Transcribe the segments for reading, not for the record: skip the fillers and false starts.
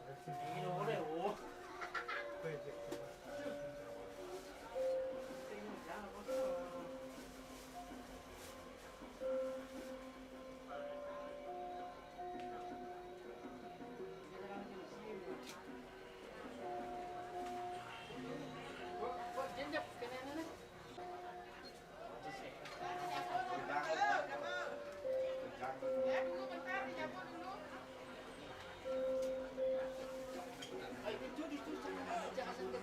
Ini boleh, oh. Jenjap kenapa? Ya, dulu bentar, dijamu dulu. Ayo, itu jangan sampai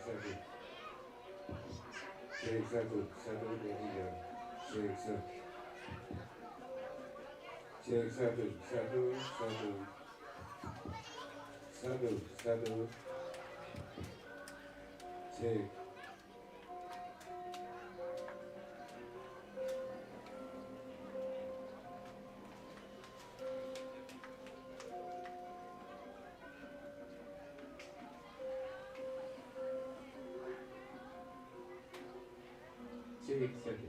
Cek satu, satu dua tiga. Cek satu, cek satu, satu, satu, satu, satu. Cek. Cek satu.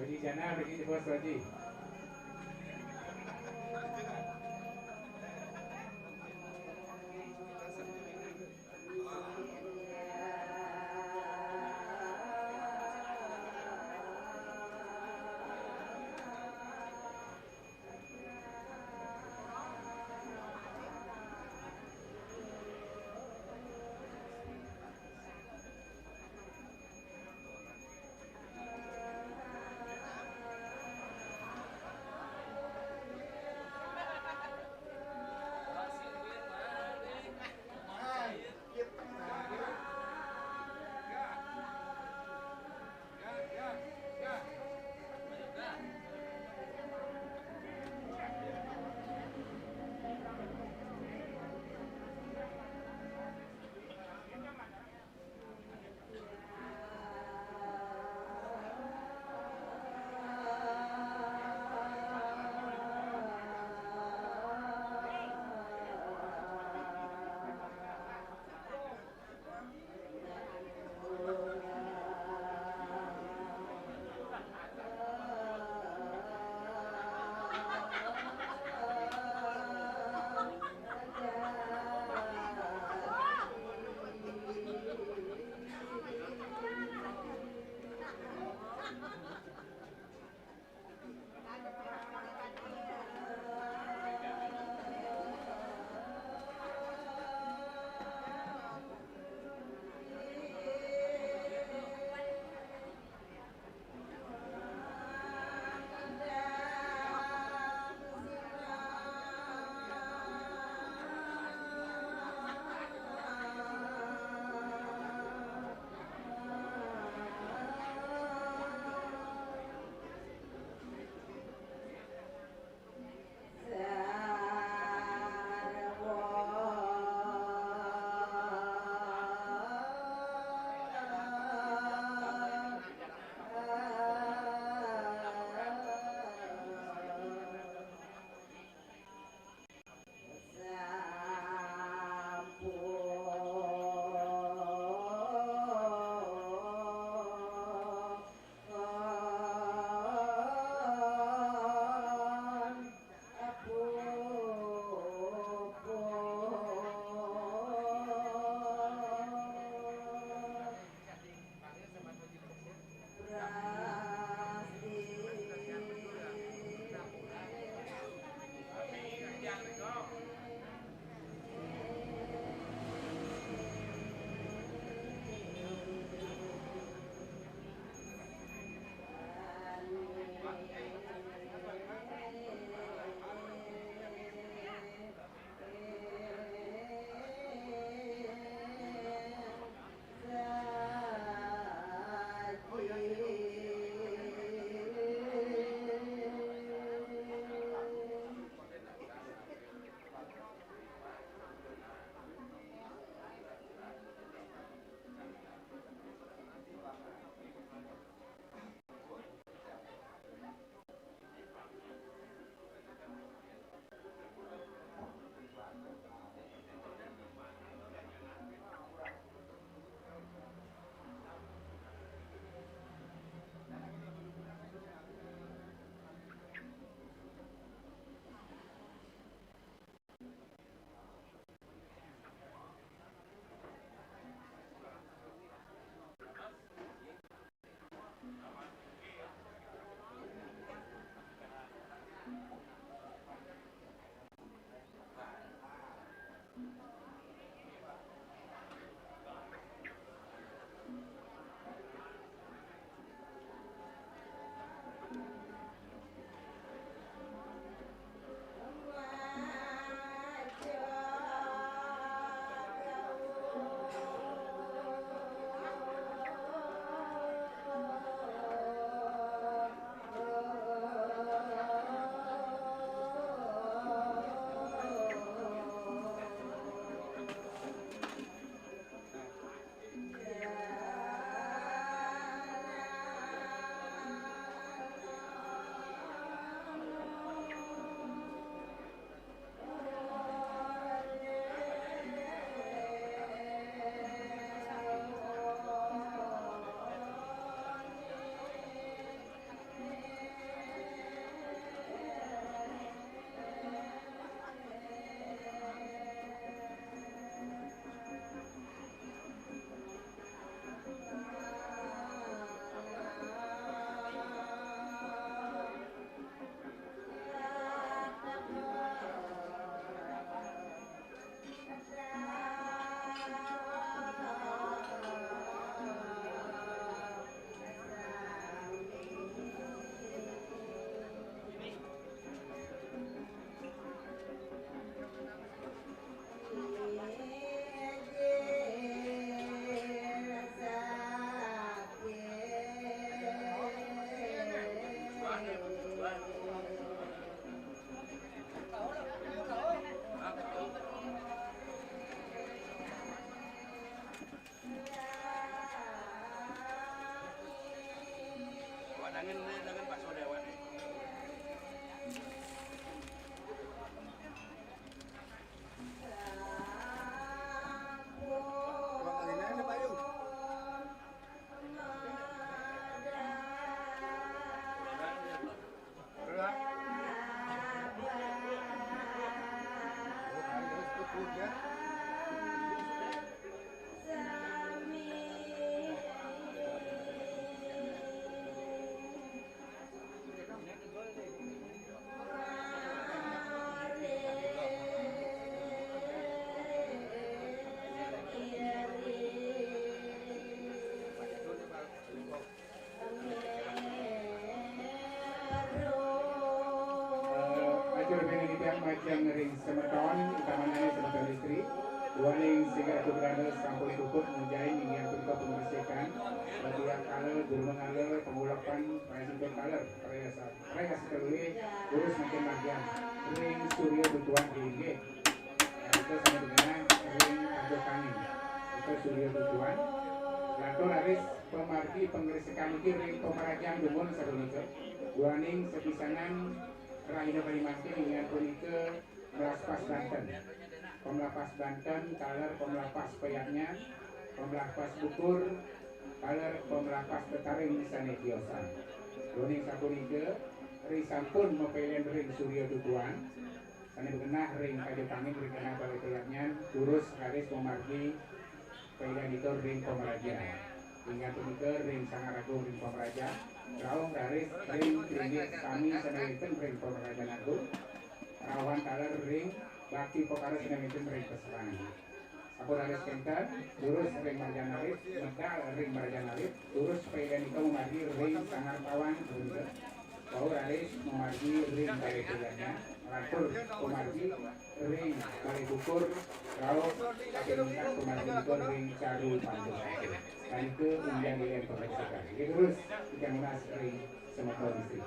Ready Jana, ready the first ready. puput mujain ingin punika pembersihan bagian kaler durung ngaler pengulapan presiden kaler mereka setelui urus makin bagian ring surya dutuan tinggi itu sama dengan ring ajo kangin itu surya dutuan lalu laris pemargi penggerisikan iki ring pemerajaan dumun sadunika guaning sepisanan rahina Kalimantan ingin punika Melapas Banten Pemelapas Banten kaler pemelapas peyaknya pemelapas bukur kaler pemelapas tetaring sana kiosan guaning sapunika risampun mepelen ring surya dutuan sana berkenah ring kayu kangin ring kena balai peyaknya turus haris pemargi peyaknya itu ring pemerajaan hingga punika ring sangaragung ring pemerajaan raung haris ring klinik kami senawiten ring pemerajaan agung rawan kaler ring bakti pokara senawiten ring keserangan Sapur haris kenten turus ring marjana arit medal ring marjana arit turus peyaknya itu memargi ring sangartawan punika Paul haris memargi ring balai peyaknya Ratul pemargi ring balai bukur raung kapilintak pemargi bukur ring caru pandu dan itu undian yang pemeriksaan jadi terus kita munas ring semata listrik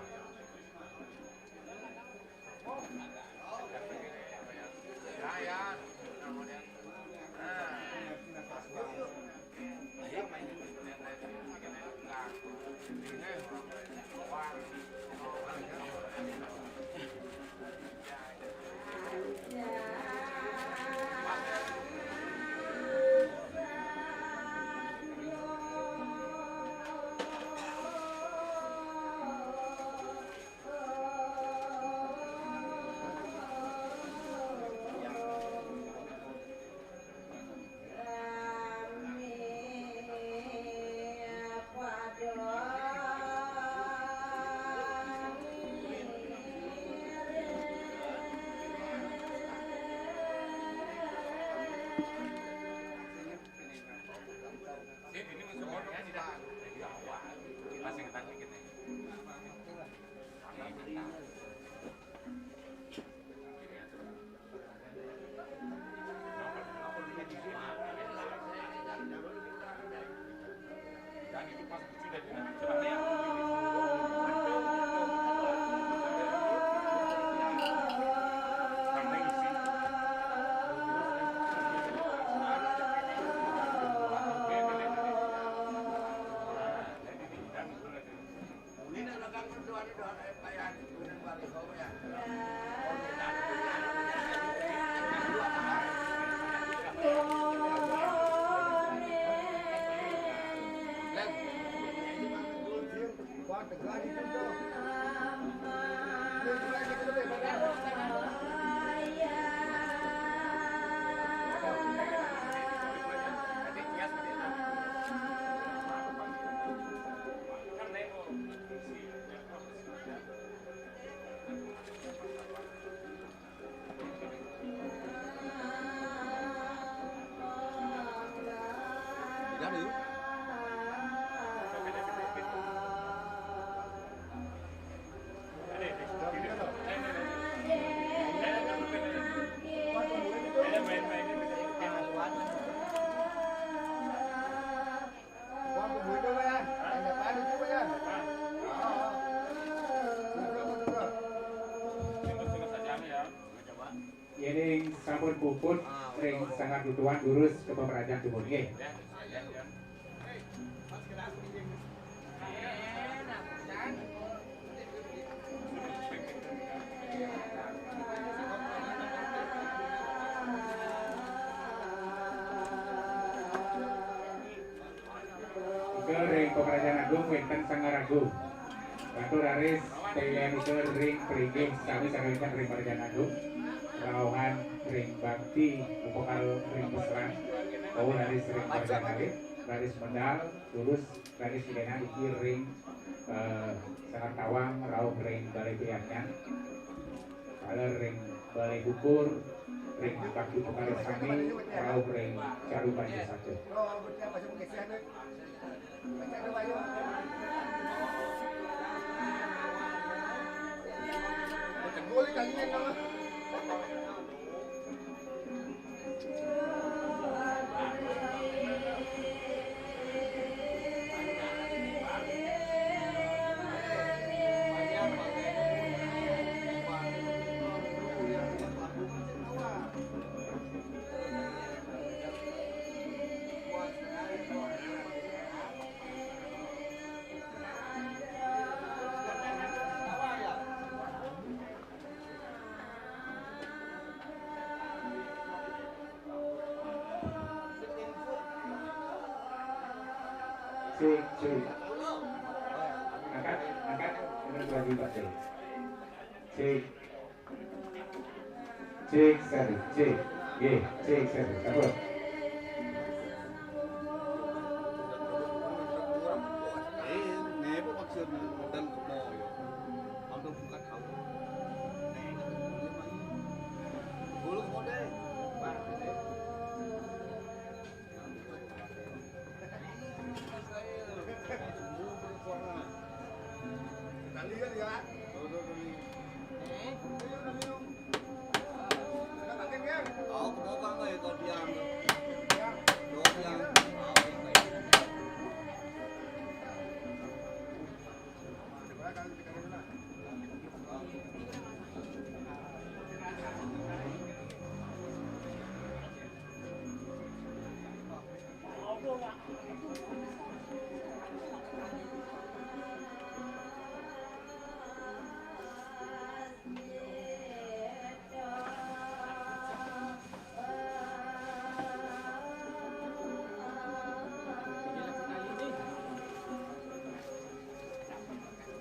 Yening sampun puput ring sangat dutuan urus ke pemerajaan timur nggih. Ke ring pemerajaan agung wenten Sangaragung. Batu raris pilihan itu ring peringgih sami sarilikan ring pemerajaan agung. Raungan ring bakti upokal ring peserang kau dari ring perjalanan dari medal tulus dari sidena iki ring sangat tawang raung ring balai pihaknya kalau ring balai bukur ring bakti upokal sami raung ring caru panjang satu Cek. Angkat. Ini lagi Pak Cek. Cek satu. Cek. Cek satu. Apa?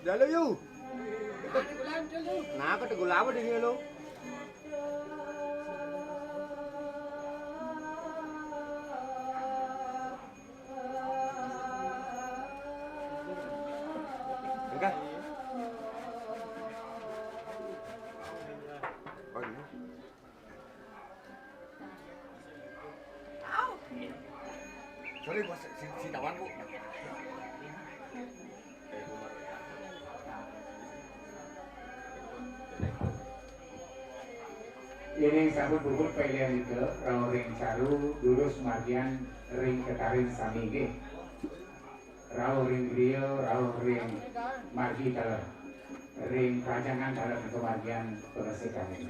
Dalo yu. Nah, kata gula apa dia lo? Enggak. Sorry, bos, si tawan bu. Ini sabut bubur pilihan itu ring saru lurus margian ring ketarin samige rau ring brio rau ring margi dalam ring pajangan dalam itu margian penasikan ini.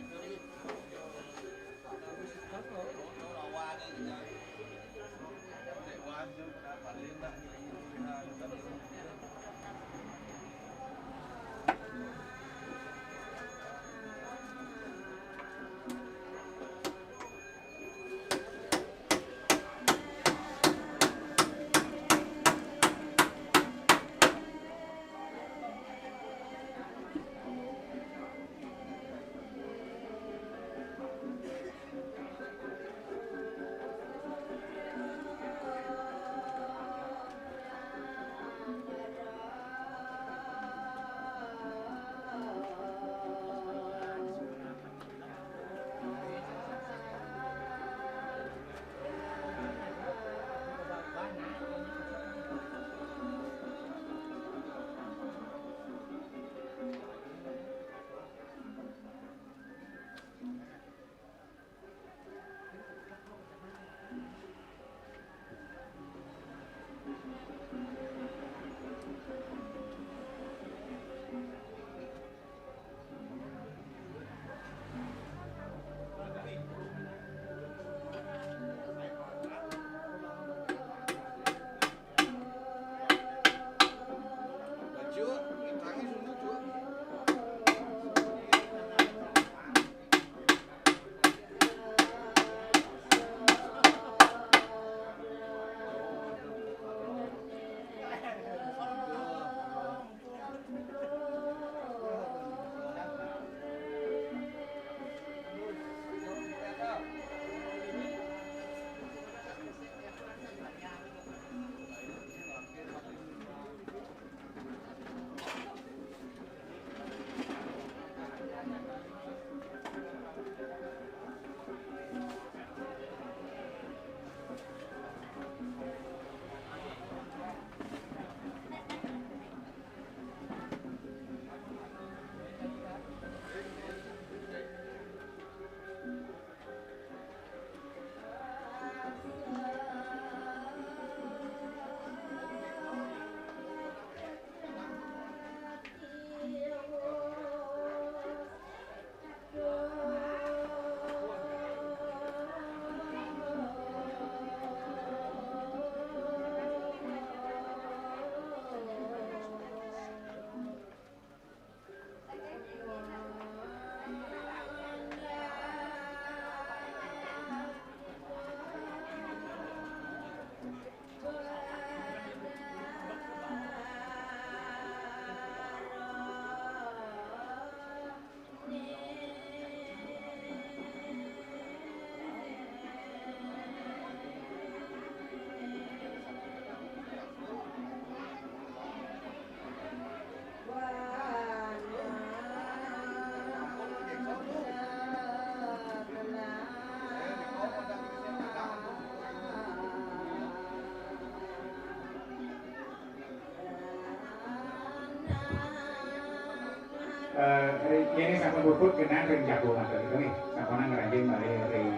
Ini sampun puput kena ring jago mata itu nih, sampun ngeranjing balik ring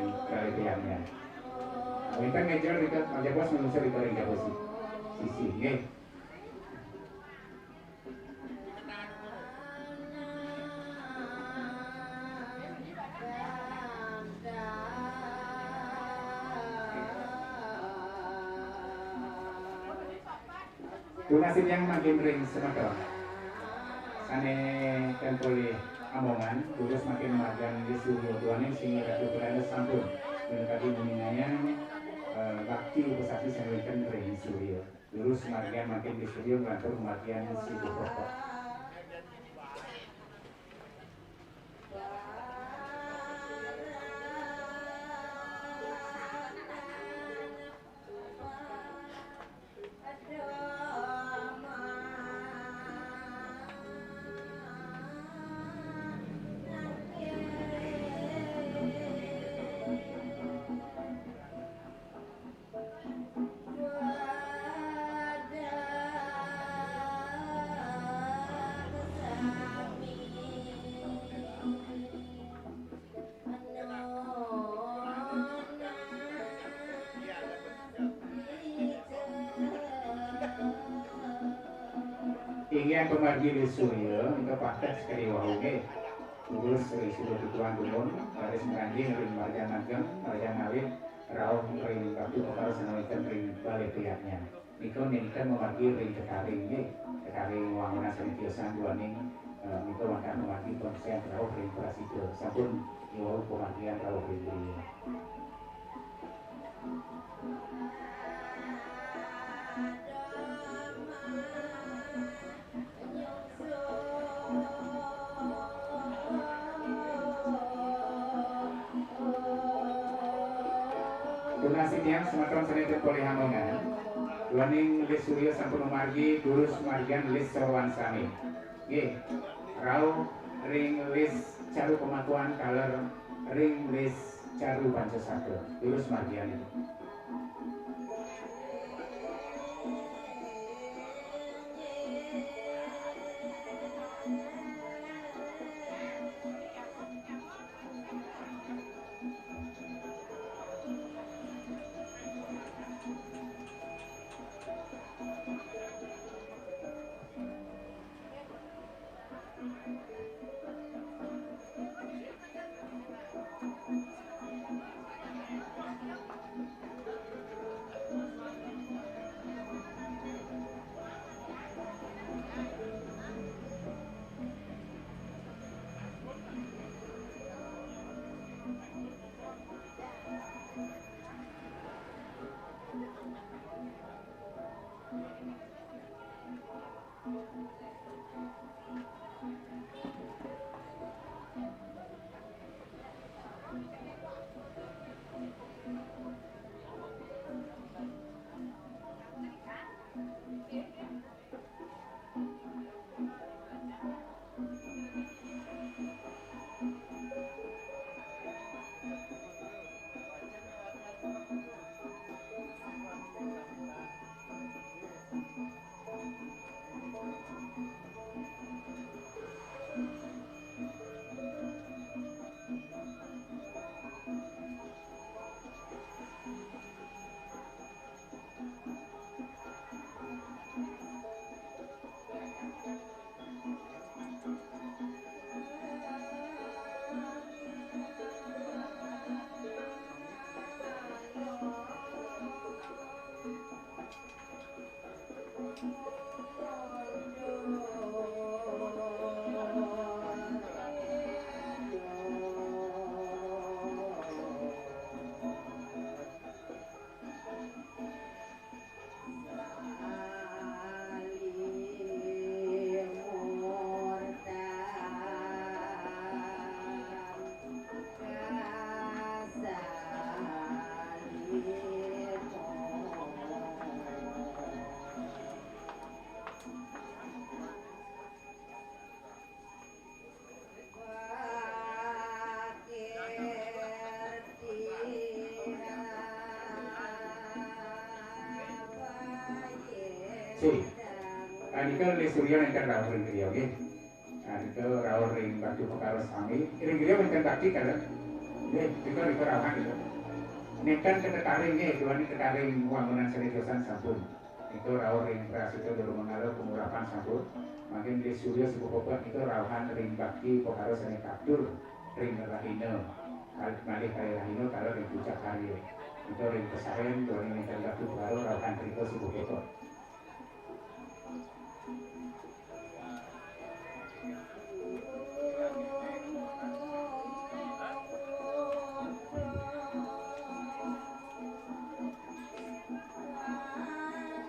tiangnya. Winten ngejar dekat aja bos menuju di ring jago sisi, nih. Tunasib yang makin ring semadon. Sane kentoli amongan, terus makin magang di suhu tuaning sehingga ratu berada sampun mendekati buminanya bakti upasati sanwikan ring suryo. Terus makin di suryo melantur kematian si pokok. Ingin pemargi di surya, itu paket sekali wahunge. Terus sudah dituan turun, garis meranjing ring marga nagem, marga ngawin, rauh ring kartu kepala senawikan ring balik pihaknya. Niko ninikan memargi ring kekaring wangunan senitiosan duaning, niko makan memargi konsen rauh ring prasida, sampun iwau pemargian rauh ring beliau. Tunasib yang sematron senetip polihamongan duaning lis surya sampun margi durus margian lis sorwan sami nggih rau ring lis caru pematuan kaler ring lis caru pancasabda durus margian itu. Anika le surya yang kan rawuh ring kriya nggih. itu rawuh ring bakti perkara sami ring dia menten bakti kan nggih rika rawahan gitu nekan ketetaring nggih duani ketetaring wangunan seriusan sampun itu rawuh ring prasita durmangala pemurapan sampun makin di surya sebuah pokok itu rawahan ring bakti perkara sane kaptur ring rahina malih kali rahina kalau ring puncak hari itu ring pesaren duani nekan bakti perkara rawahan rika sebuah pokok.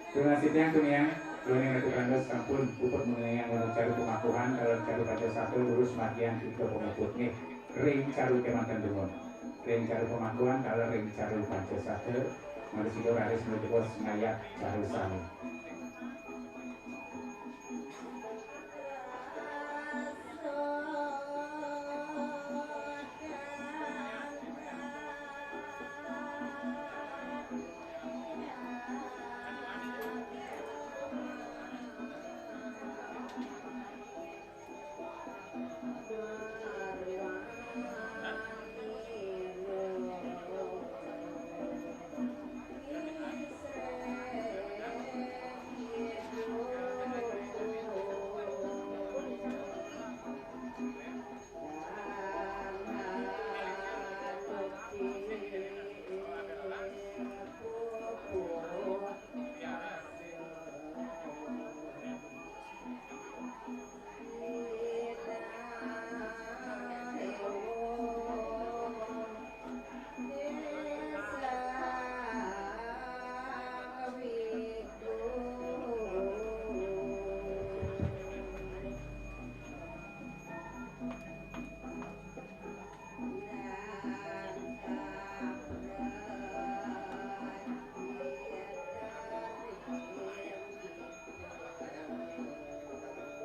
Terima kasih yang yang lakukan sampun puput mengenai yang caru pemakuhan kalau caru pada satu lurus matian tiga pemukut nih ring caru kemantan dungon ring caru pemakuhan kalau ring caru pada satu manusia harus menjebos ngayak caru sami.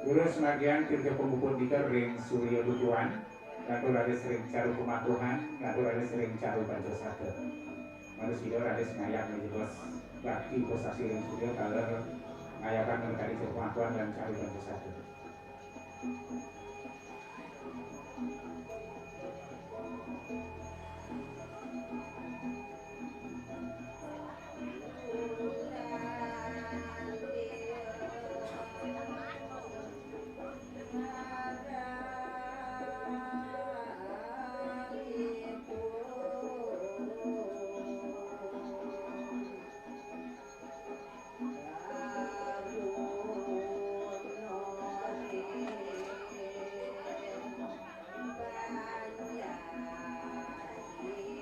Terus bagian tiga pemukul tiga ring surya tujuan, lalu ada sering caru pematuhan, lalu ada sering caru pancasada. Manusia ada sengayak menjelas bakti posasi ring surya kalau ngayakan mencari pematuhan dan caru pancasada.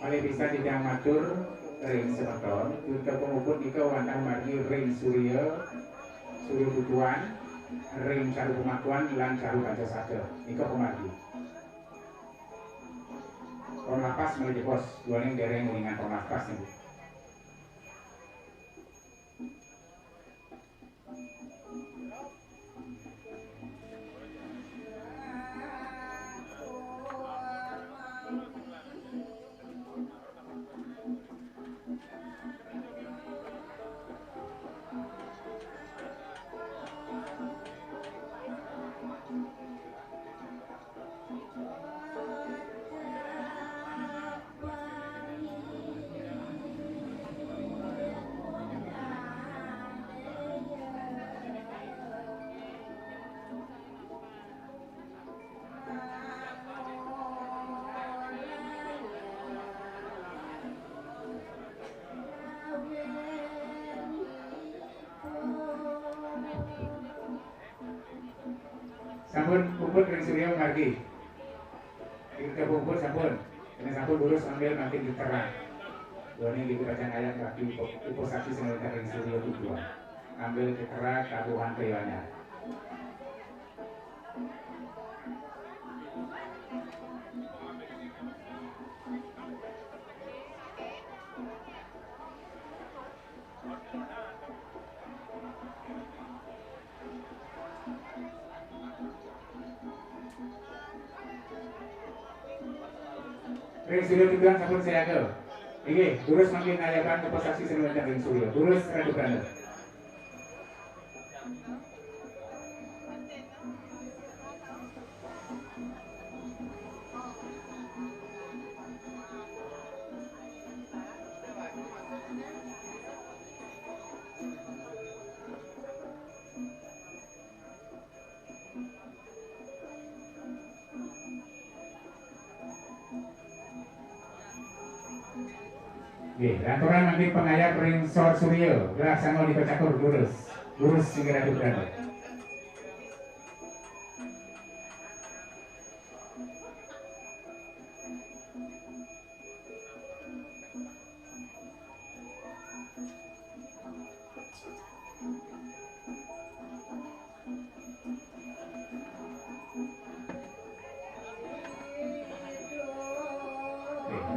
Malih bisa tidak matur ring semeton, juga penguput ika wantang margi ring surya tujuan, ring caru pemakuan lan caru pancasada. Ika pemargi. Pernafas menuju pos, dua yang dereng dengan pernafas nih. Sampun puput ring surya margi. Kita puput sampun. Ini sampun lurus ambil nanti diterang. Dua ini kita bacaan ayat bagi uposasi senilai ring surya tujuan. Ambil diterang kabuhan kayanya. Ring surya tujuan sampun saya ke. Iki, terus makin ngayakan uposasi senilai ring surya. Terus radu kana. Oke, aturan nanti pengayap ring Sor Suryo, Laksana Diko Cakur lurus segera berada.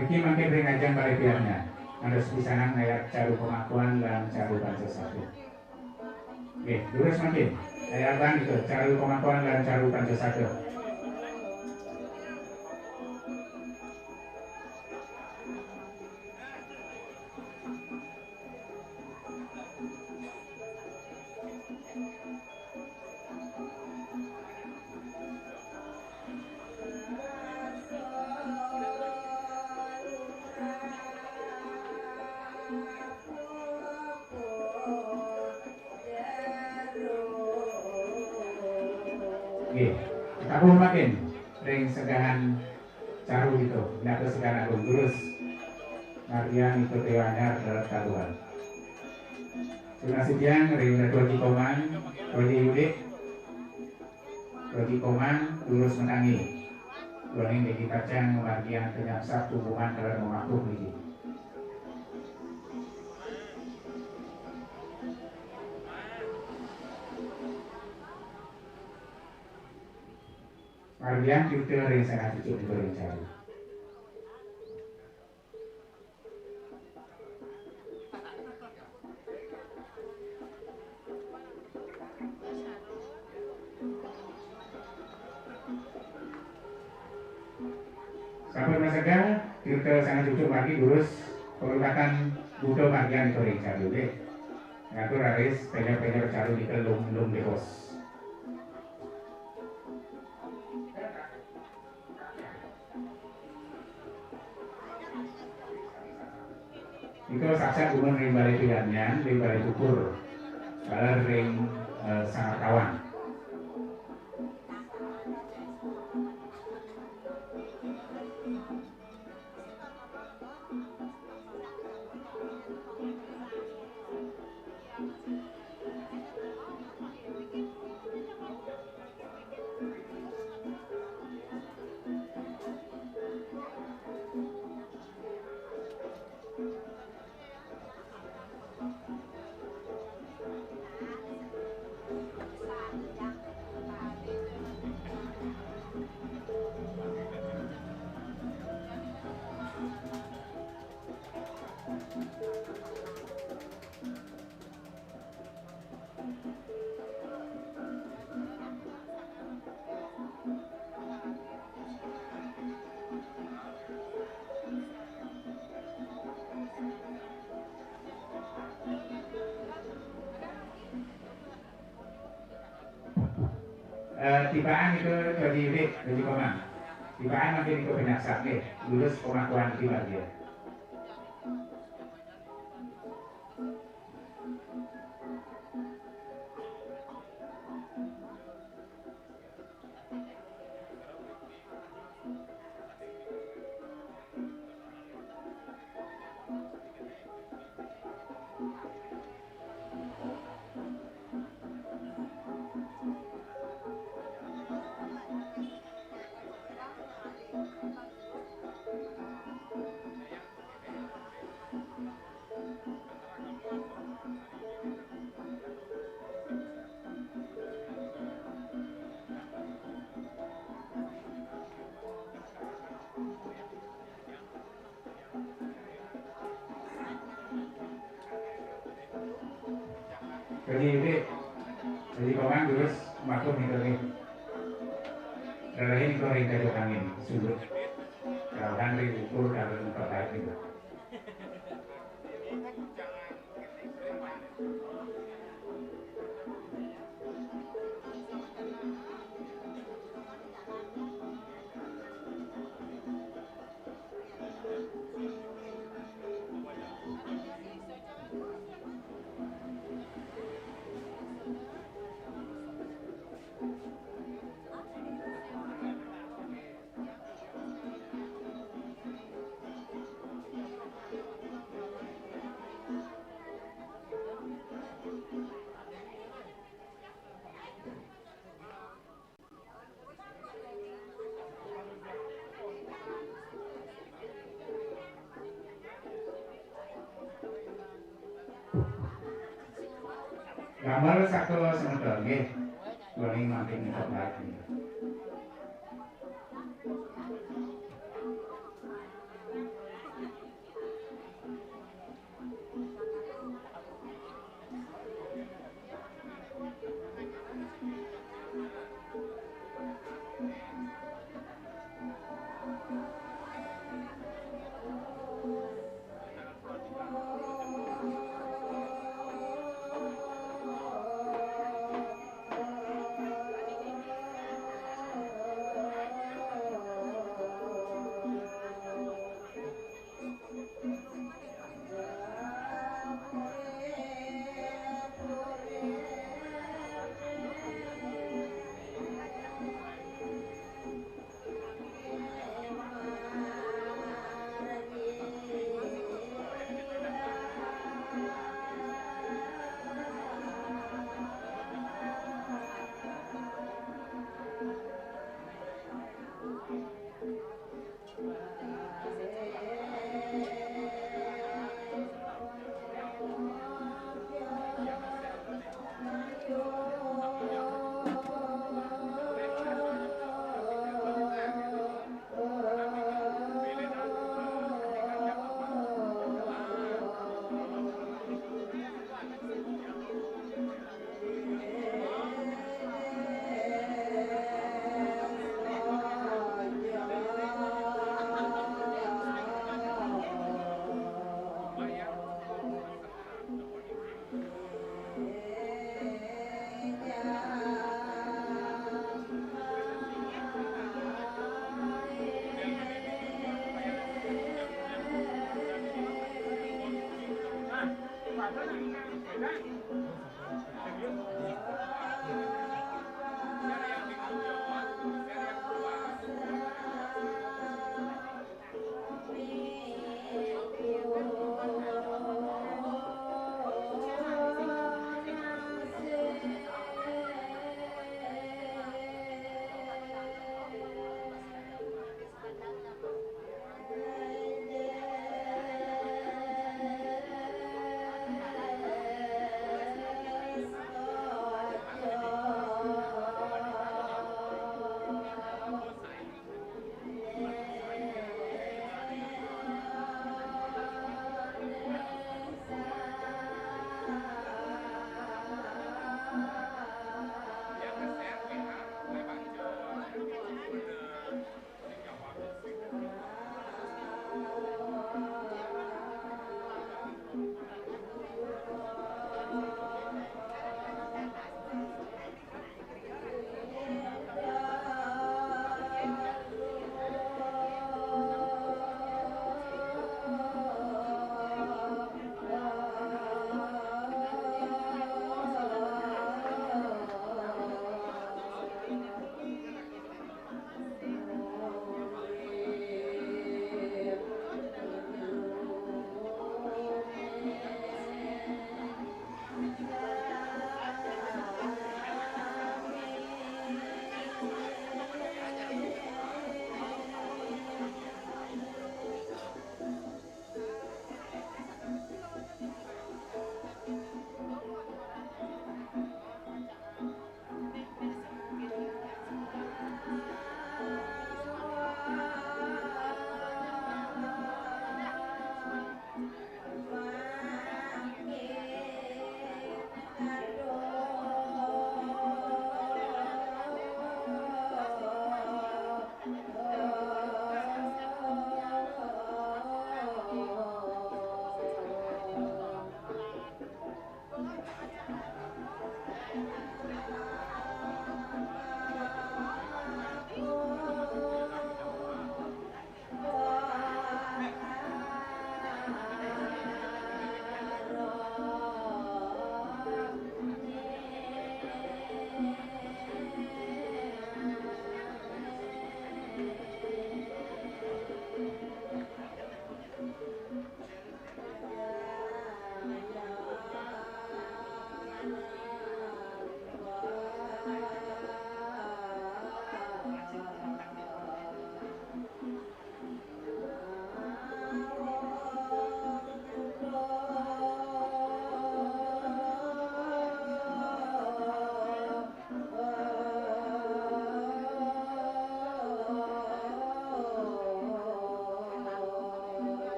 Riki makin ring ajang balai piarnya. Harus pisanan ayat caru pengakuan dan caru baca satu. Oke, lurus makin. Ayatan itu caru pengakuan dan caru baca satu. Oke, aku makin ring segahan caru itu, nyata segahan agung terus Marian itu tewanya adalah taruhan. Terima kasih yang ring dua Koman, Rodi Yudik, Rodi Koman lurus menangi. Dua ini kita cang Marian penyaksa hubungan dalam mengaku ini. Marian kita ring sangat cukup ring caru. Sampai masaga kita sangat cukup lagi lurus perlukan budo bagian itu ring caru deh. Ngatur aris penyok caru di kelum di pos. Itu saksa gunung ring balai pilihannya, ring balai tukur, kalau ring sangat kawan. Tibaan itu jadi Koman. Tibaan makin itu penyaksat nih, lulus pengakuan tiba dia. Jadi Koman terus masuk nih lagi. Dari ini kau ring dari angin sudut. Kalau kan ring ukur kalau untuk lain itu. Gambar satu semeter nggih. Kula makin sebelah.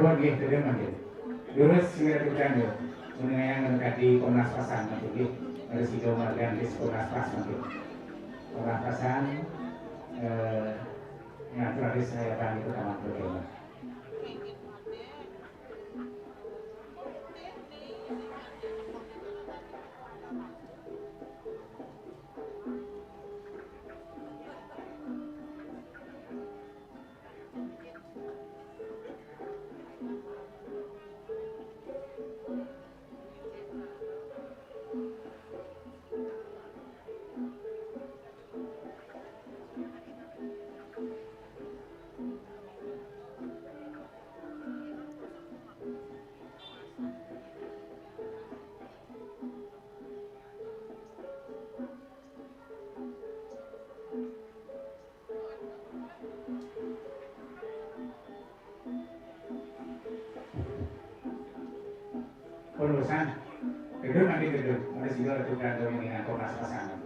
Cirebon nggih teu mangke. Lurus ngiraturkan yo. Menengah ngati Komnas Pasan nanti nggih. Resido Margan di Komnas Pas mangke. Komnas Pasan naturalis saya bagi pertama pertama. Perusahaan gedung nanti gedung ada juga retukan dengan Komnas Pasangan.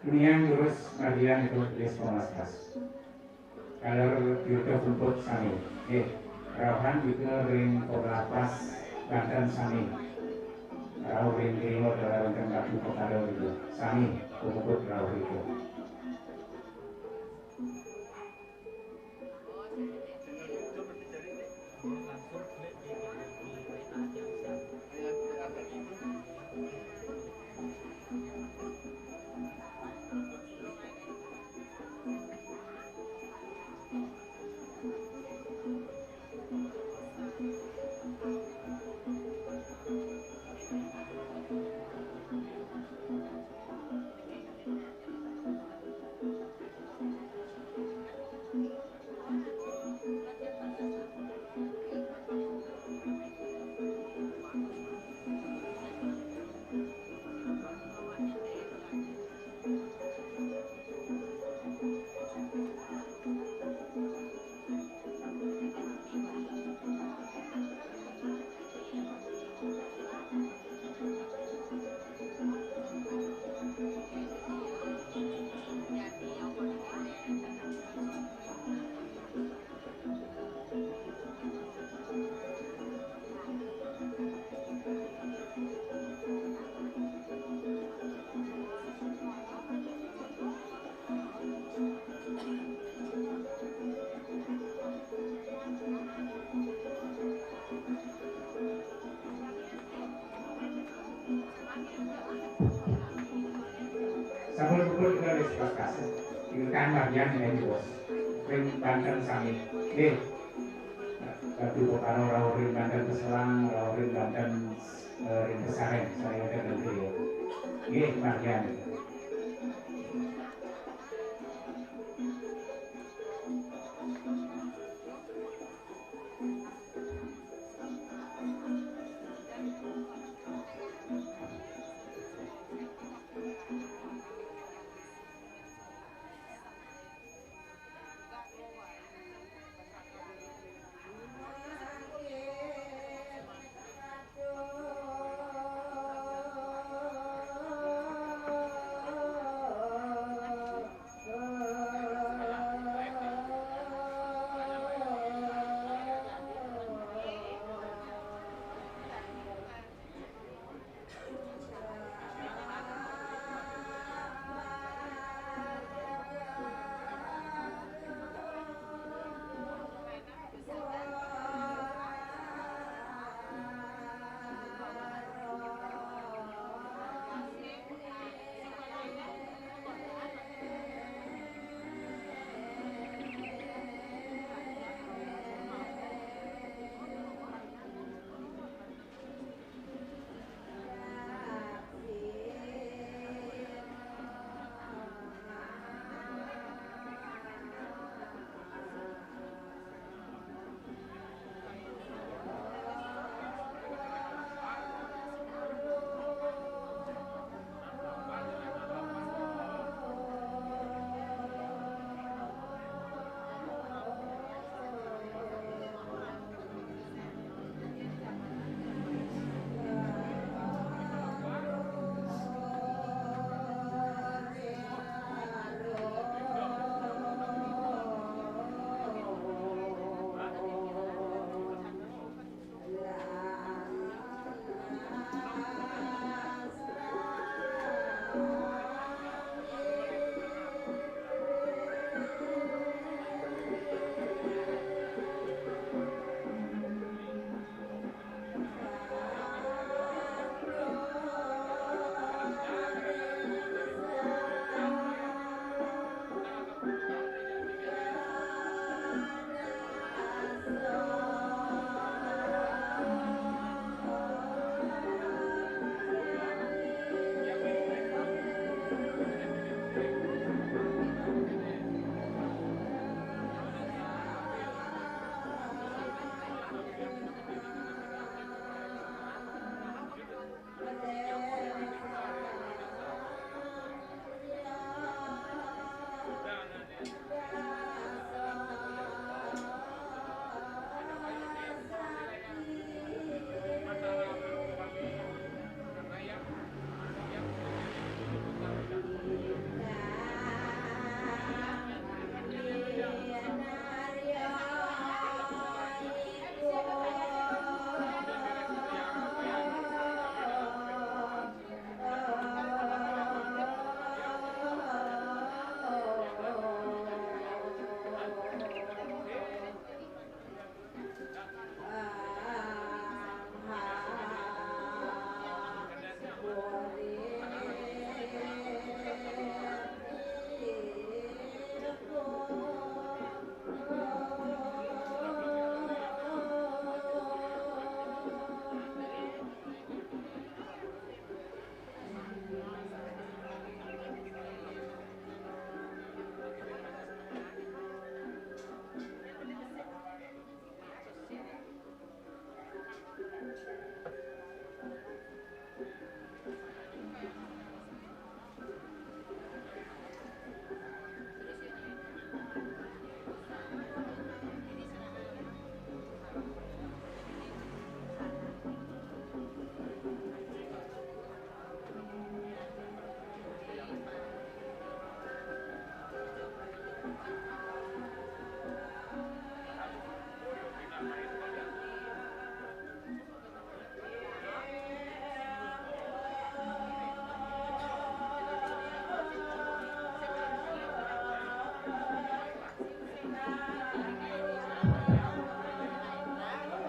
Kemudian terus bagian itu tulis Komnas Pas. Kalau kita rumput sami, Rauhan juga ring Komnas Pas Banten sami. Rau ring Timur dalam tengah kota itu sami rumput Rau itu. Sabun pukul kita disepakati. Tinggalkan bagian yang bos. Ring Banten sami. Tapi bukan orang ring Banten keselang, orang ring Banten ring kesaren. Saya ada nanti ya. Bagian.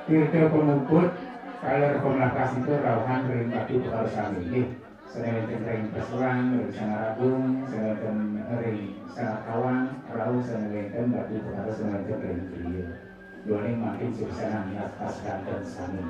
Tirta pemuput kalau pemelakas itu rauhan ring batu harus ambil sedangkan ring pesulang ring sangat agung sedangkan ring sangat kawang rau sedangkan batu harus sedangkan ring beliau dua ini makin susah di atas dan sami.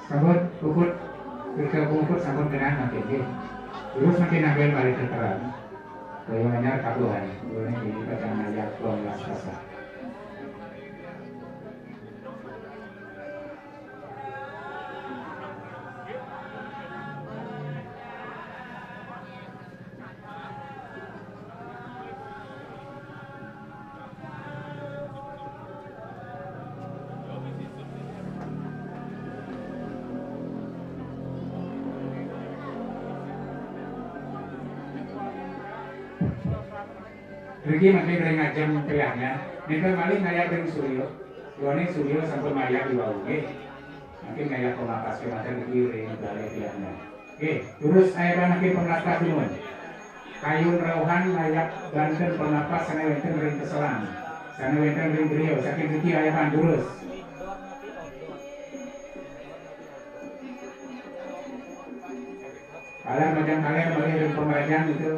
Sampun puput ke puput sampun kenaan makin nggih. Terus makin ambil balik ke terang. Kayaknya kabuhan, boleh dibaca ayat 12 pasal. Riki makin dari ngajam pilihannya, nempel maling ngayat dari Suryo, luarnya Suryo sampai maya di bawah, makin ngayat pemakas kematian Riki dari dari pilihannya. Terus ayat makin pemakas duluan, kayun rauhan ngayat banten pemakas sana wenten ring keselang, sana wenten ring beliau, saking Riki ayapan terus. Kalian macam kalian melihat pemerintah itu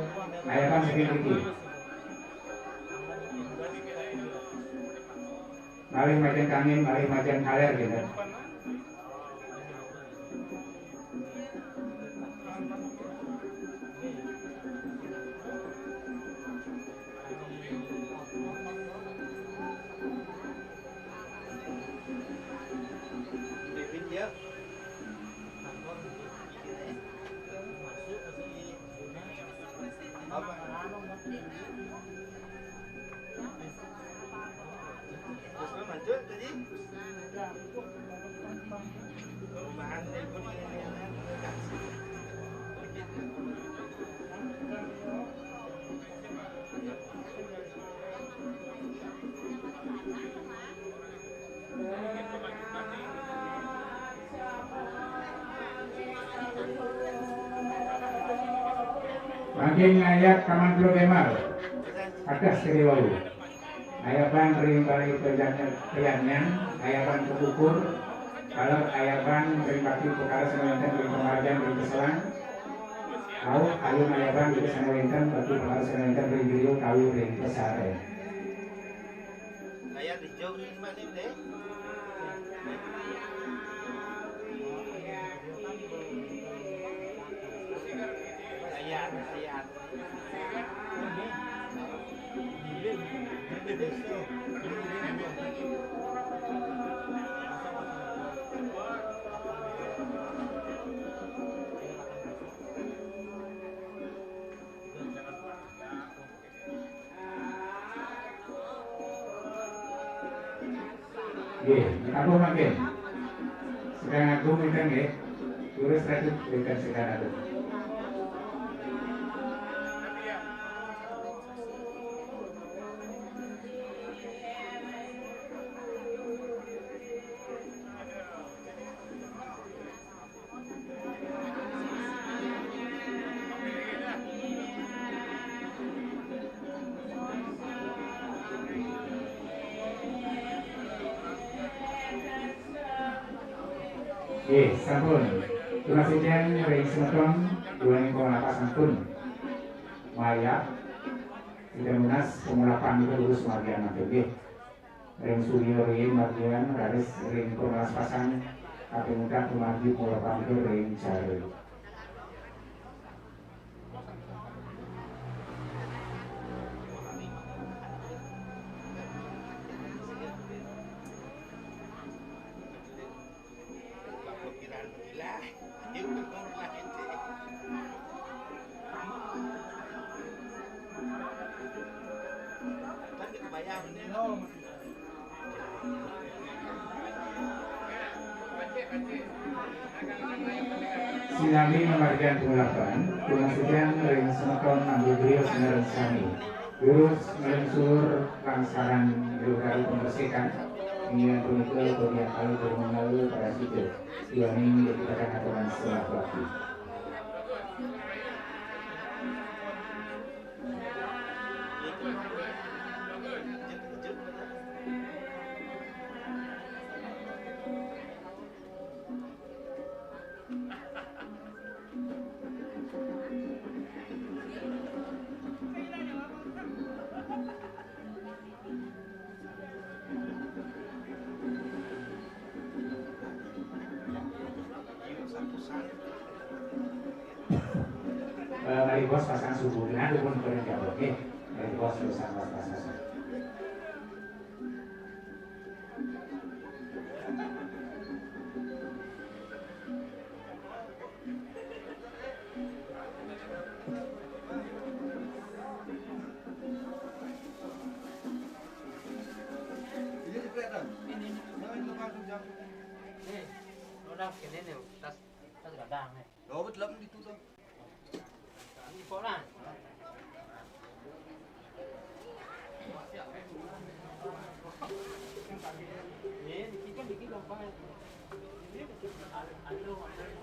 ayapan saking Riki. Maling macan kangin, maling macan kaler gitu. Makin ayat kaman belum kemal atas keriwau ayapan ring balik keliannya ayapan kekukur kalau ayapan ring bakti perkara senawantan ring pemarajan ring keselang kau ayun ayapan ring senawantan bakti perkara senawantan ring diriu kau ring kesare ayat di jauh ini mana deh ayat aku makin sedang aku minta nggih terus rajut berikan sedang aku sampun. Terima kasih ring semeton 2,8 sampun. Maya tidak munas pengulapan itu lurus bagian nanti. Ring Suryo ring bagian garis ring pemelas pasang tapi mudah kemaju pengulapan itu ring cari. Sinami memargian pengulapan, pengasuhan ring semeton ambil beliau senaran sami. Lurus melengsur langsaran dari pembersihan hingga pemikul bagian kali bermengalu pada situ. Dua minggu dikatakan aturan setelah waktu. bos pasang subuh nah pun kerja oke dari bos bersama pasang. Đang cái này đều tas cả đang này. Đó bất lắm đi tu thôi. Đi phố này. Ini kita bikin lomba. Ini ada lomba ini.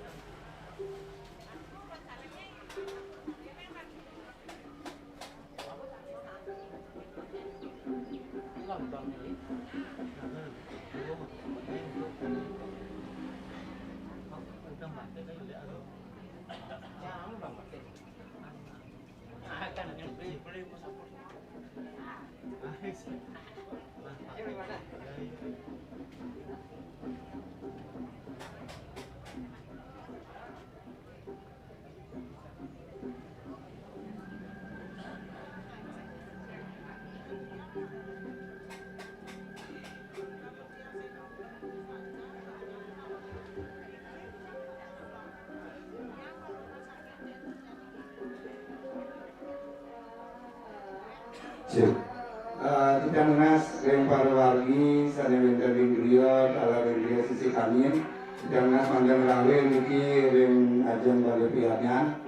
Kita menas yang para wargi sana winter griot ala griot sisi kamin kita menas panjang rawe niki ring ajeng balik pihaknya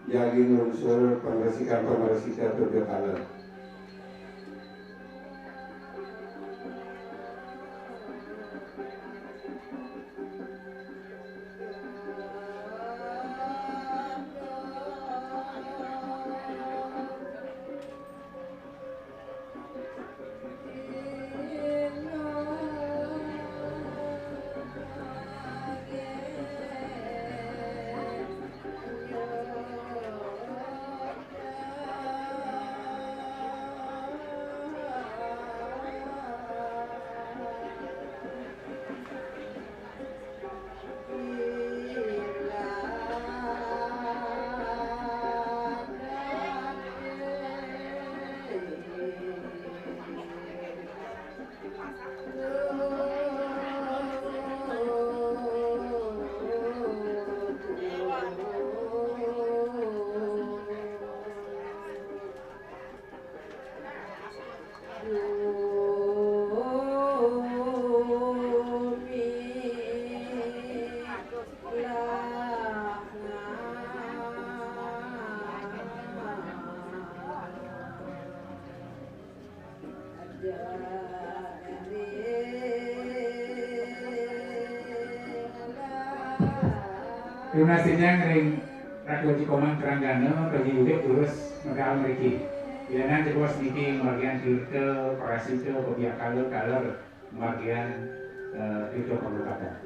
jadi unsur pembersihan tubuh kaler. Lunasinya ngering radio Cikoman Teranggana bagi udek urus modal meriki. Bila nanti bos niki bagian filter, parasite, bagian color, bagian filter pembukaan.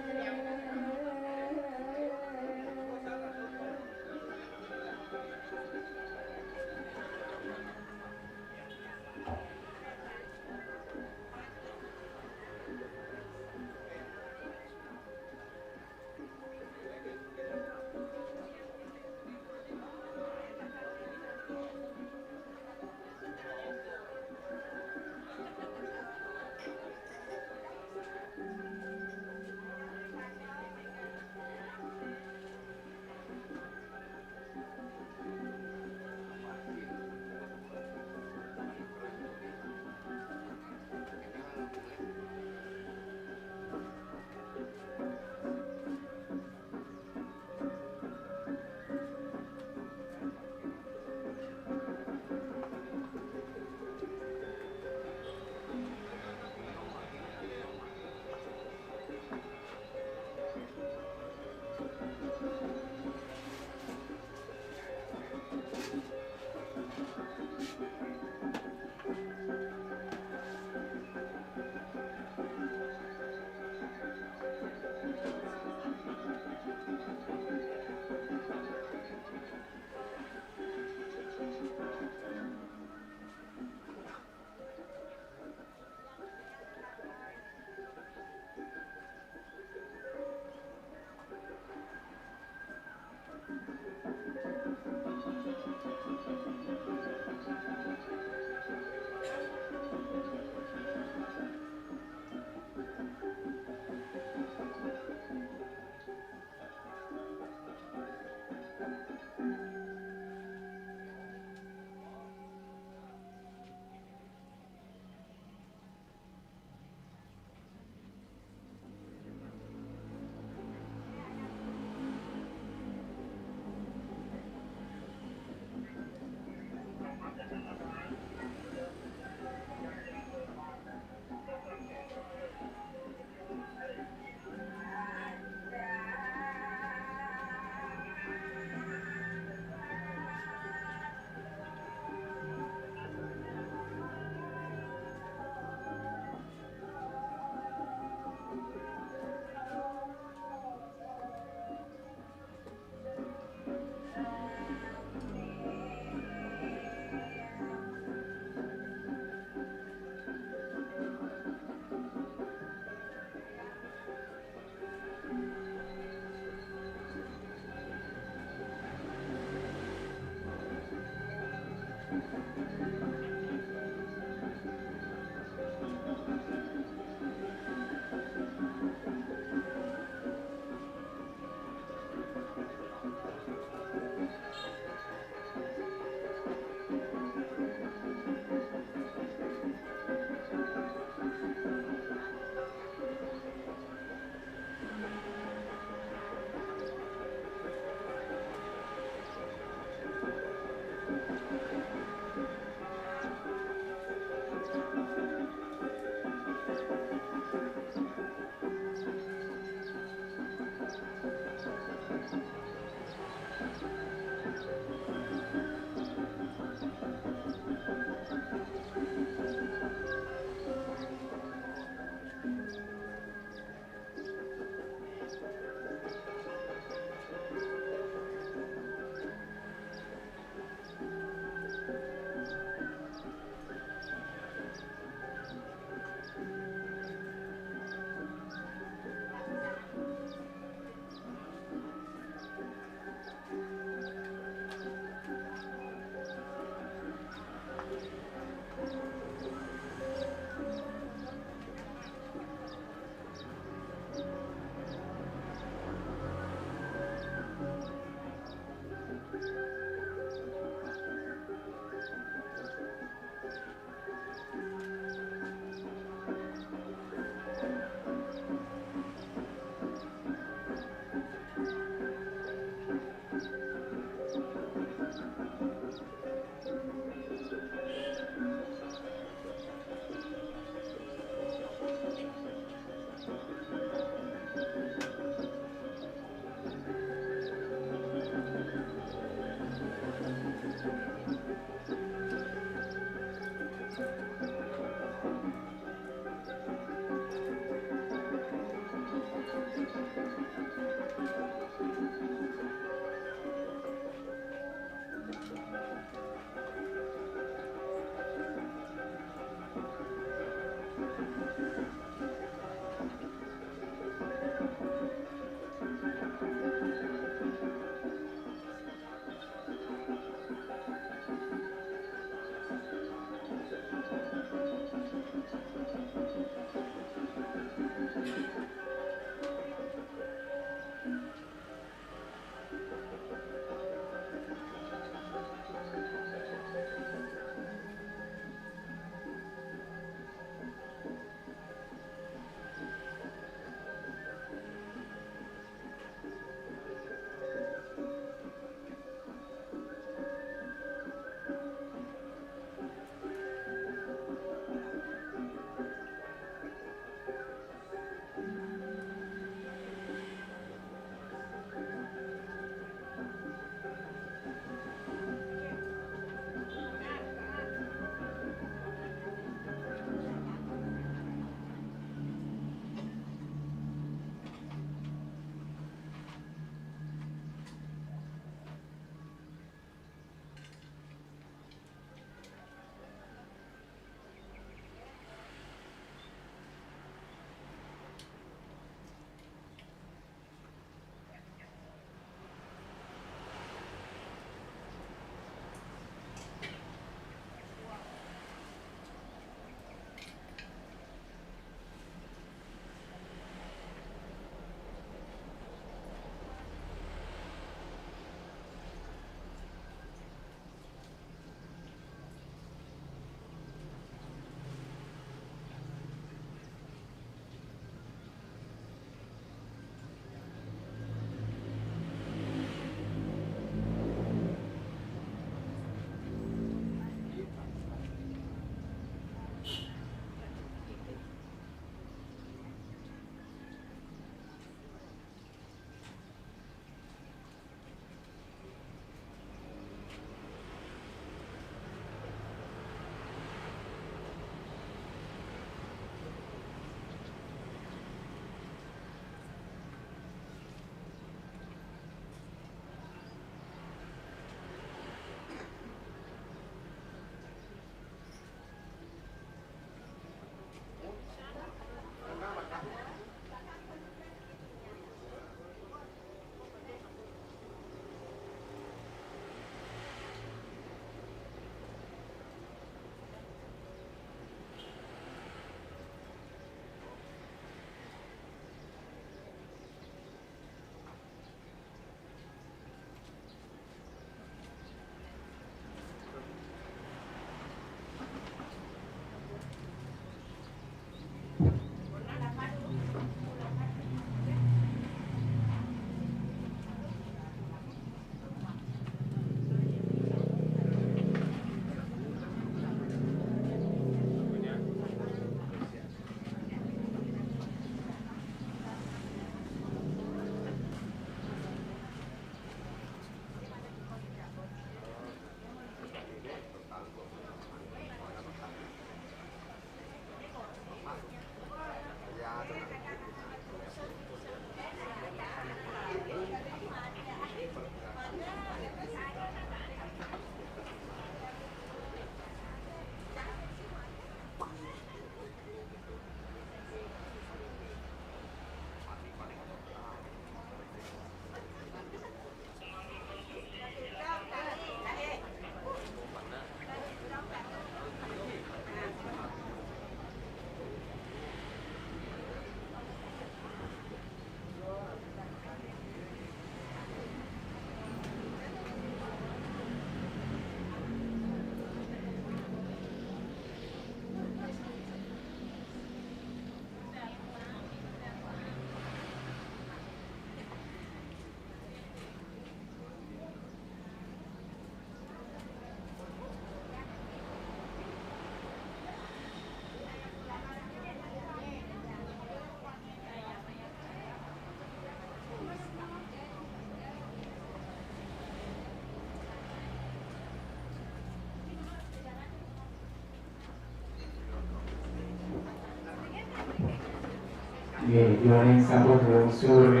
Jualan sampul berunsur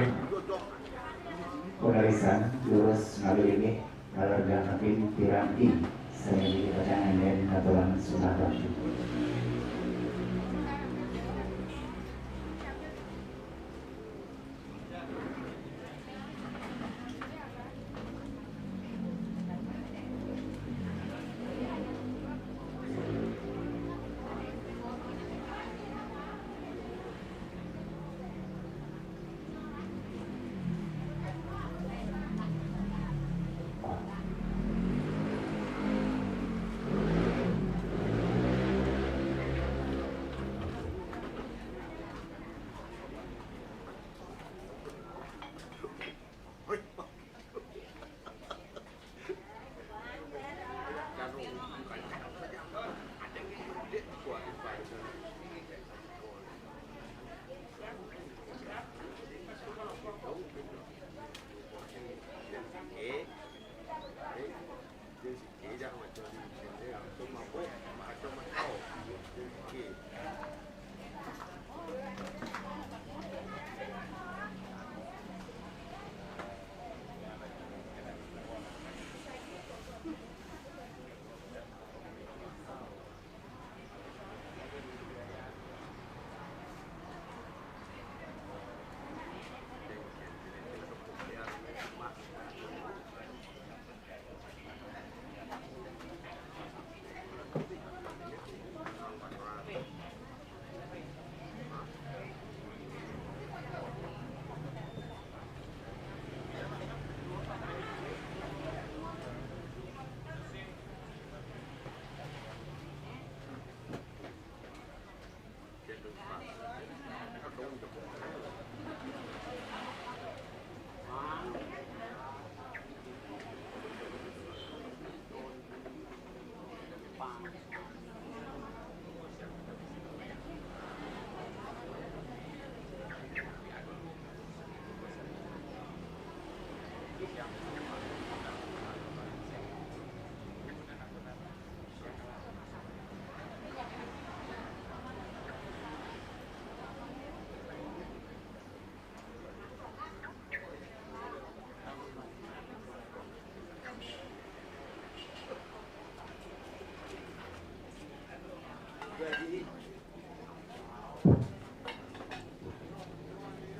penarisan jurus ngabiligi keluarga Hakim Piramdi saya di pacangan dan aturan Sumatera.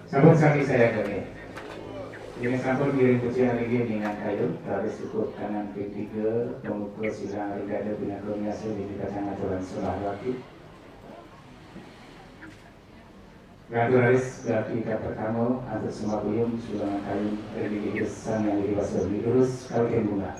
Sampun sami saya kami. Ini sampun kirim kucing hari ini dengan kayu, habis cukup kanan P3, pemukul silang rigada bina koordinasi di bidang aturan Sulawesi. Gaturis berarti pertama untuk semua buyum sulangan kayu religi Islam yang dibahas lurus kawin bunga.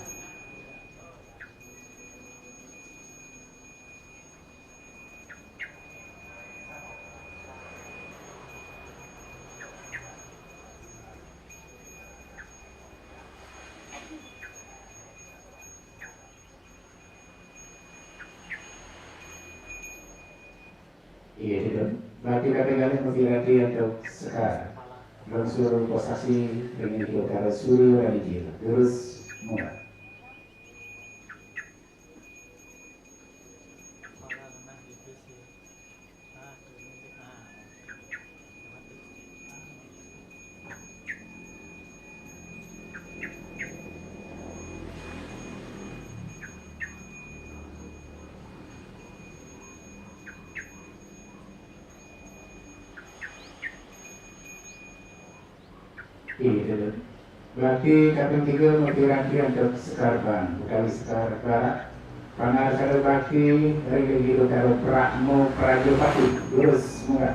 Laki kategori motivasi untuk sekarang. Langsung posasi dengan utara suruh radikal. Terus mulai. Iya, berarti kapten 3 motivasi untuk sekarang, bukan sekar barat. Karena saya bakti dari utara Prakmo Prajopati, terus mulai.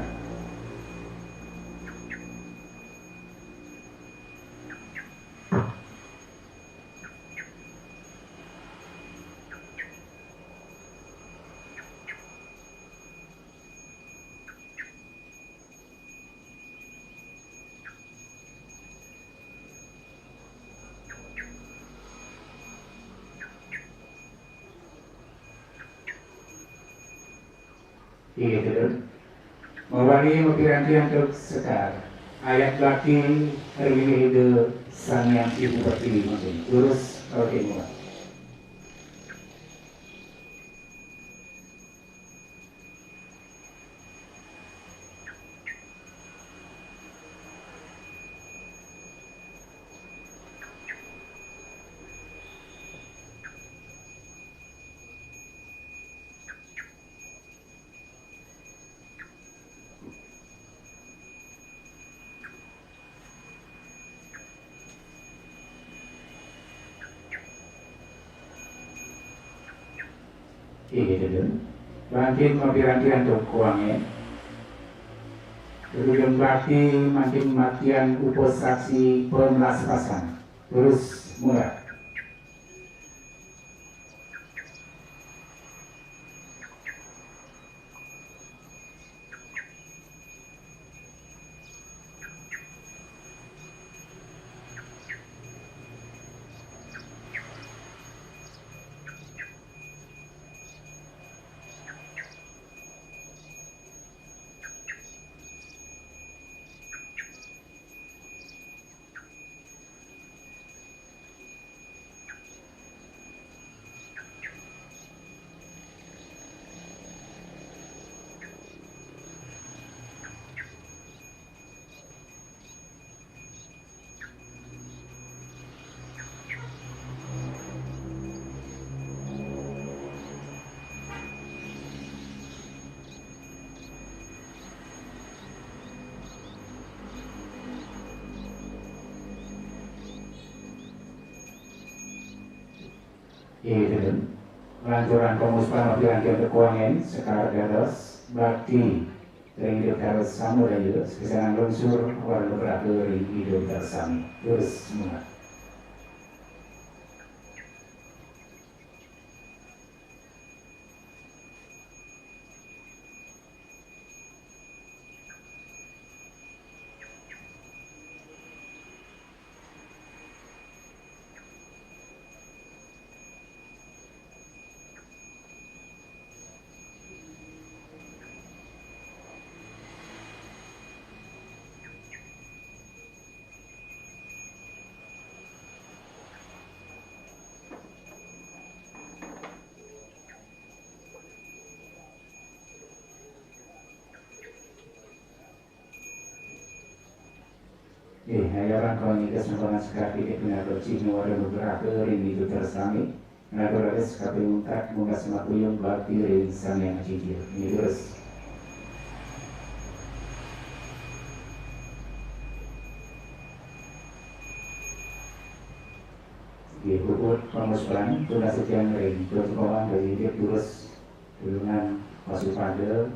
Iya, mewali motivasi untuk sekar. Ayat bakti hari ini itu sang yang ibu pertiwi mungkin. Terus oke mulai. Iya, bangkit motivasi untuk kuangnya. Kemudian bakti makin matian upos saksi pemelas pasang. Terus mulai. Iya, lanturan pemuspahan motivasi untuk kuangnya sekarang gatos bakti dari hidup harus samu dan juga kesenangan lunsur warna berat dari hidup bersami. Terus mulai. Hayaran kronikas membangun sekali dengan bercini wadah beberapa rindu itu tersami. Naturales kaping tak mungas makuyung bakti rinsan yang cicil. Ini terus. Di puput pemuspahan tunas sekian ring. Terus dari dia terus dengan Pasupade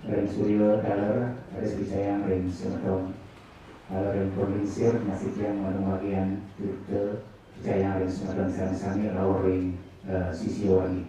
ring Suryo Daler ada sebisayang ring Semetong. Kalau yang provinsir masih yang bagian itu saya yang semacam sana-sana lawring sisi wangi.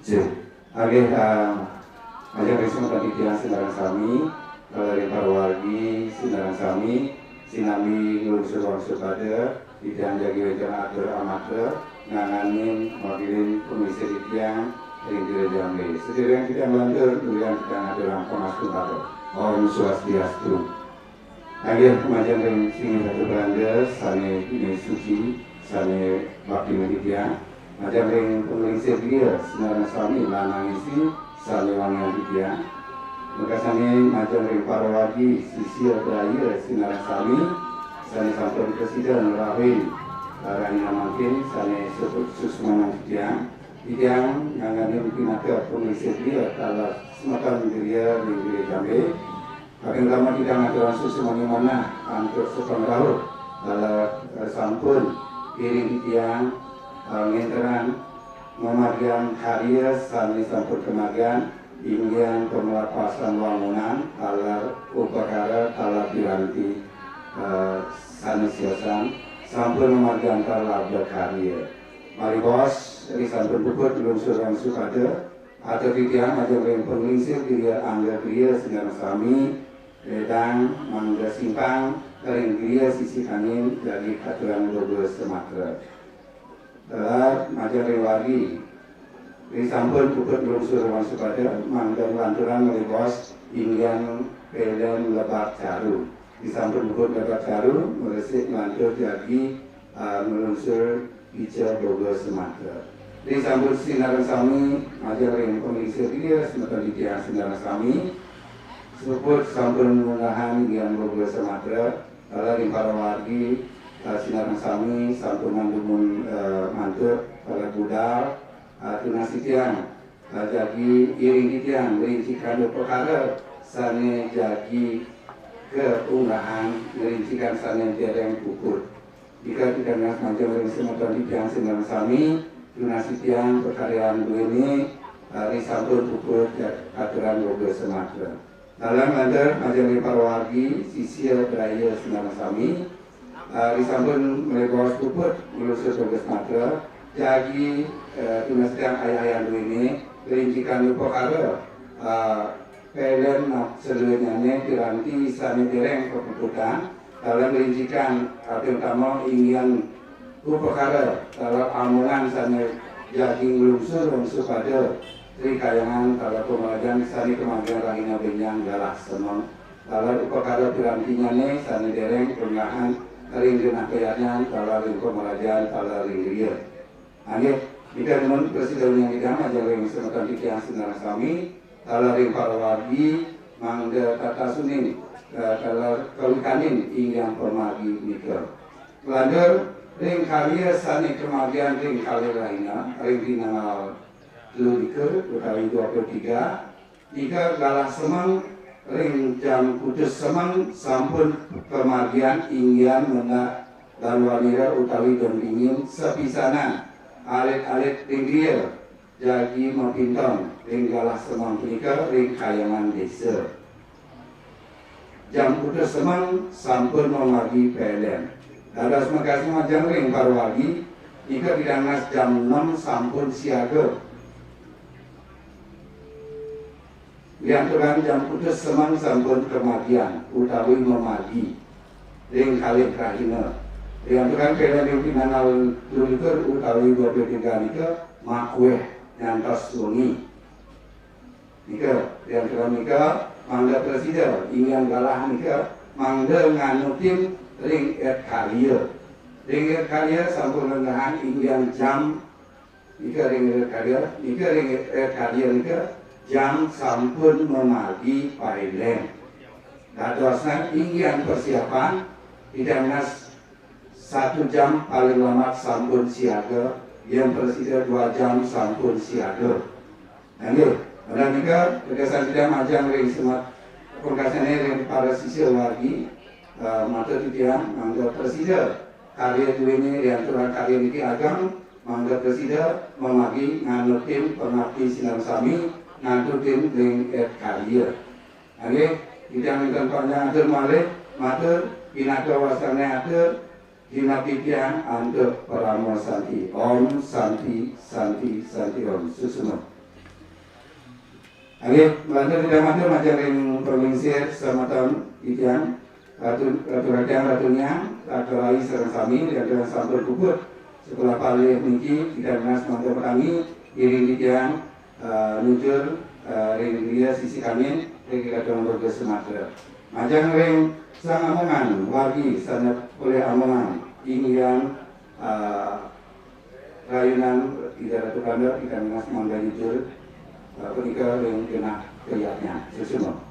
Oke, ajak risma panitia Sinarang Sami, dari Parwargi Sinarang Sami, sinami ngurus-ngurus pada, tidak jagi wajah amatir, nganganin, wakilin komisi tiang, ringgir jambi. Sedirian kita melantur, kemudian kita ngatur panas pada. Om Swastiastu. Akhir kemajuan yang sini satu belanda, sane ini suci, sane bakti media. Macam yang penulisnya dia, Sinarang Sami, lanang isi, sane wangian dia. Maka sane macam yang Parwadi, sisir beraya, Sinarang Sami, sane sampai presiden Rahim, Rani Namakin, sane susmanan dia. Dia yang pinaka penulisnya dia, kalau semacam dia di Jambi. Akan lama tidak ngaturan susu mana untuk sepengaruh kalau sampun iring tiang ngenteran memargian karya sani sampun kemagian ingin pemelapasan bangunan alar upakara alar piranti sani siasan sampun memargian alar berkarya. Mari bos, ini sampun bukut belum surang sukada atau tiang macam yang penglingsir dia anggar dia Sinarang Sami Redang, Mangga Simpang, Kering Gria, Sisi Kanin, dari Katuran Logo Sumatera. Telah Majar Rewari, di sampun pukul belum suruh masuk pada Mangga Lanturan melibos Ingyan Pelen Lebat Caru. Di sampun pukul Lebat Caru, meresik lantur jadi melunsur Ica Logo Sumatera. Di sampun Sinarang Sami, Majar yang pemilih dia, Sumatera Lidia Sinarang Sami, Sebut sampun mengahan yang Logo Sumatera, kalau di Parwargi, Sinarang Sami, sampun mandumun mantuk, pada budal, tunasi tiang, jadi iring tiang, merincikan perkara, sane jadi keunggahan, merincikan sane dereng pukul. Jika tidak nak macam yang Sumatera di tiang Sinarang Sami, tunasi tiang perkaryaan ini, hari sampun pukul aturan Logo Sumatera. Dalam lantar Majari Parwargi, sisir beraya Sinarang Sami, disampun melebos puput melusur Logo Sumatera, jadi tunas tiang ayah-ayah ini, rincikan lupa kara, pelen seluruhnya piranti sani dereng keputukan, dalam rincikan terutama ingin lupa kara, dalam amulan sani jadi melusur pada Tri Kayangan kalau pemelajaran sani kemajuan rahina benyang galah semang kalau perkara pirantinya nih sani dereng pengahan ring genah kayaknya kalau ring pemelajaran kalau ring dia. Aneh jika teman presiden yang tidak aja ring semacam tiang Sinarang Sami kalau ring Parwargi mangga tata sunin kalau kalukanin ingin pemagi nikah. Lanjut ring karya sani kemajuan ring kali rahina ring dinangal Ludiker, utawi 23, jika galah semang, ring jam kudus semang, sampun kemargian ingin menak dan wanira utawi dan dingin sepisanan, alit-alit ring dia, jadi mempintong, ring galah semang punika, ring kayangan desa. Jam kudus semang, sampun memargi pelen. Dadas makasih macam ring Parwagi, jika didangas jam 6 sampun siaga. Yang terang jam putus semang sampun kematian utawi memagi ring kali rahina yang terang pelen yang pinangal luliker utawi 23 nika makweh nyantos wengi nika yang terang nika mangga presiden ingin galah nika mangga nganutin ring karya sampun lengahan ingin jam nika ring karya nika jam sampun memagi pailen. Dadosna ingin persiapan tidak nas 1 jam paling lama sampun siaga, yang presiden 2 jam sampun siaga. Nanti, pada juga kedesan tidak majang ring semat pengkasannya ring para sisir lagi mata titiang mangga presiden karya duweni yang turun karya niki agam mangga presiden memagi nganutin pengabdi Sinarang Sami nantutin ring karya. Oke, kita minta panjang atur malih, matur, pinaka wasana atur, hinapitian untuk paramo santi. Om santi santi santi om susuno. Oke, bantu tidak matur macam ring provinsi sama tahun ikan ratu ratiang ratunya ratu rai serang sami dan sampel kubur setelah paling niki tidak nas mantu kami iring ikan luncur ring dia sisi kami ring kadang berge Sumatera macam ring sang amongan wagi sangat oleh amongan ingin rayunan tidak ratu bandar ikan nas mangga luncur penikah yang kena kelihatnya sesuatu.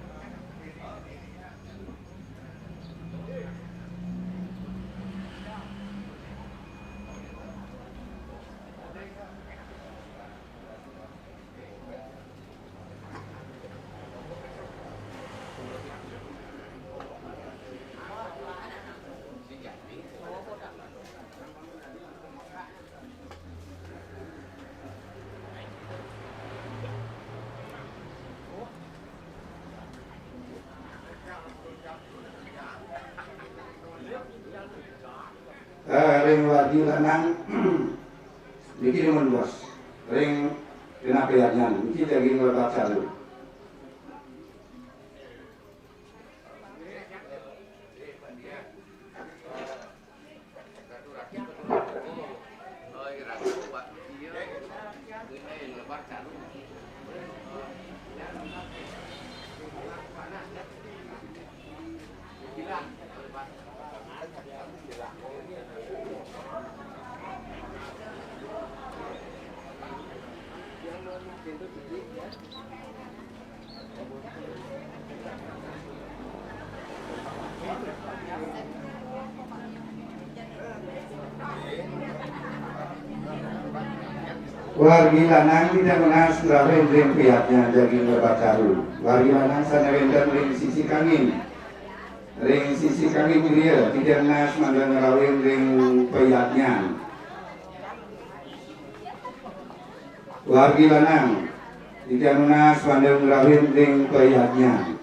Ring wadi lanang bikin bos ring kena kelihatnya bikin daging lebat calu wargi lanang tidak menas rawin ring pihaknya daging lebat caru wargi lanang sana wenden ring sisi kangin dia tidak menas mandang rawin ring pihaknya wargi lanang tidak menas mandang rawin ring pihaknya